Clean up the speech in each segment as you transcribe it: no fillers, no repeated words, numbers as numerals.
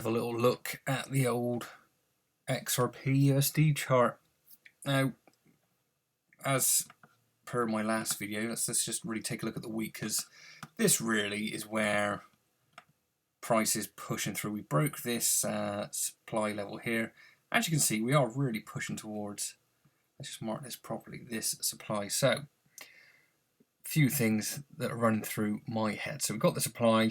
Have a little look at the old XRP USD chart. Now, as per my last video, let's just really take a look at the week, because this really is where price is pushing through. We broke this supply level here. As you can see, we are really pushing towards, let's just mark this properly, this supply. So, few things that are running through my head. So we've got the supply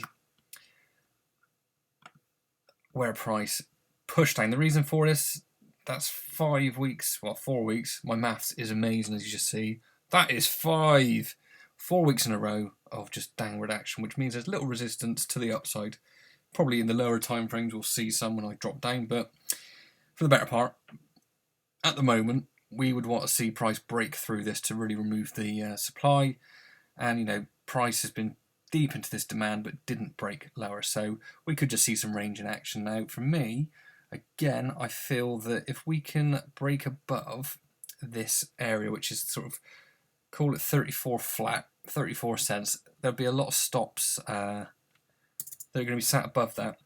where price pushed down. The reason for this, that's 5 weeks, well, 4 weeks. My maths is amazing, as you just see. That is 4 weeks in a row of just downward action, which means there's little resistance to the upside. Probably in the lower time frames we'll see some when I drop down, but for the better part, at the moment, we would want to see price break through this to really remove the supply. And, you know, price has been deep into this demand but didn't break lower, so we could just see some range in action. Now for me, again, I feel that if we can break above this area, which is sort of, call it 34 flat, 34 cents, there'll be a lot of stops that are going to be sat above that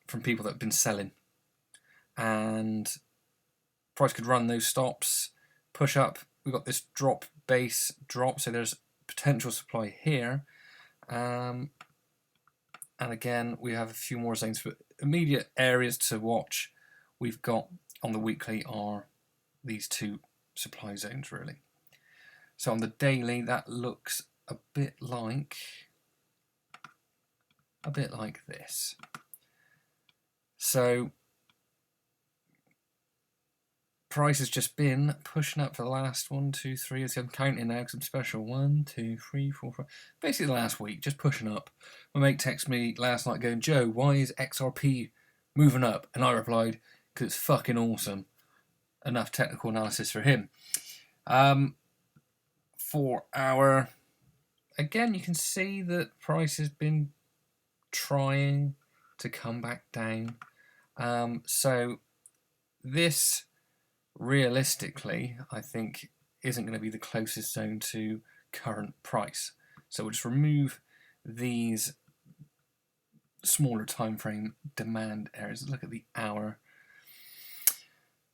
from people that have been selling, and price could run those stops, push up. We've got this drop, base drop, so there's potential supply here. And again, we have a few more zones, but immediate areas to watch we've got on the weekly are these two supply zones, really. So on the daily, that looks a bit like this. So price has just been pushing up for the last 1, 2, 3. I'm counting now because I'm special. 1, 2, 3, 4, 5. Basically, the last week, just pushing up. My mate texted me last night going, "Joe, why is XRP moving up?" And I replied, "Because it's fucking awesome." Enough technical analysis for him. For our, again, you can see that price has been trying to come back down. So this, realistically, I think isn't going to be the closest zone to current price. So we'll just remove these smaller time frame demand areas. Look at the hour.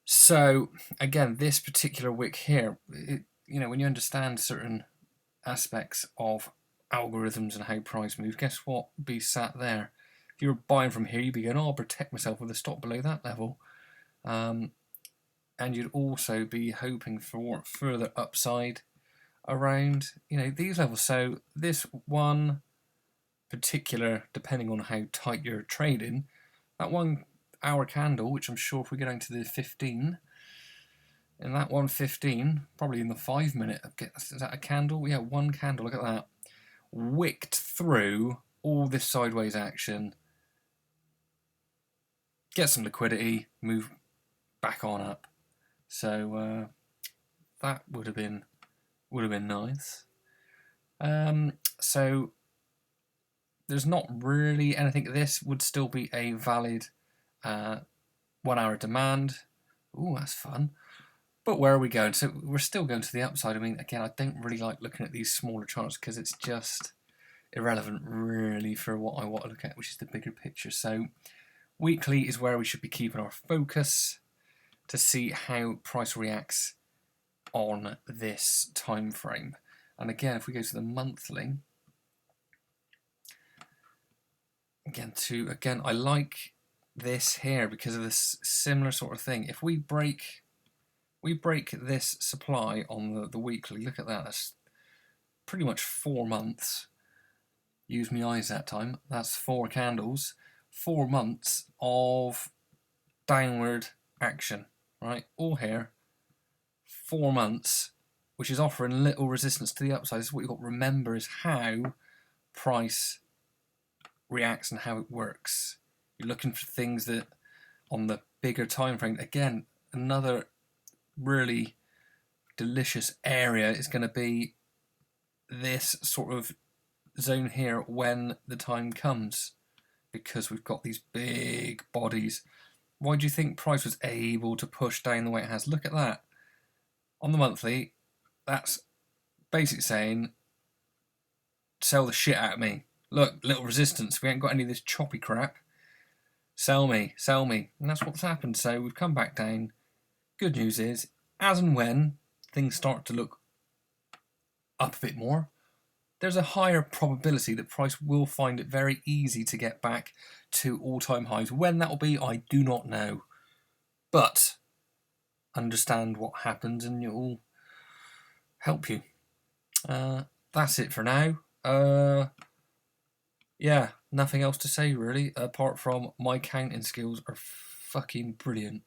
So again, this particular wick here, you know, when you understand certain aspects of algorithms and how price moves, guess what would be sat there? If you were buying from here, you'd be going, "Oh, I'll protect myself with a stop below that level." And you'd also be hoping for further upside around, you know, these levels. So this one particular, depending on how tight you're trading, that 1 hour candle, which I'm sure if we go down to the 15, in that 115, probably in the 5 minute, is that a candle? Yeah, one candle, look at that. Wicked through all this sideways action, get some liquidity, move back on up. So that would have been nice. So there's not really anything. This would still be a valid 1 hour demand. Ooh, that's fun. But where are we going? So we're still going to the upside. I mean, again, I don't really like looking at these smaller charts because it's just irrelevant really for what I want to look at, which is the bigger picture. So weekly is where we should be keeping our focus to see how price reacts on this time frame. And again, if we go to the monthly, again, I like this here because of this similar sort of thing. If we break this supply on the weekly, look at that, that's pretty much 4 months. Use my eyes that time. That's 4 candles, 4 months of downward action, right? All here, 4 months, which is offering little resistance to the upside. This is what you've got to remember, is how price reacts and how it works. You're looking for things that on the bigger time frame. Again, another really delicious area is going to be this sort of zone here when the time comes, because we've got these big bodies. Why do you think price was able to push down the way it has? Look at that. On the monthly, that's basically saying, sell the shit out of me. Look, little resistance. We ain't got any of this choppy crap. Sell me, sell me. And that's what's happened. So we've come back down. Good news is, as and when things start to look up a bit more, there's a higher probability that price will find it very easy to get back to all-time highs. When that will be, I do not know. But understand what happens and it will help you. That's it for now. Yeah, nothing else to say really, apart from my counting skills are fucking brilliant.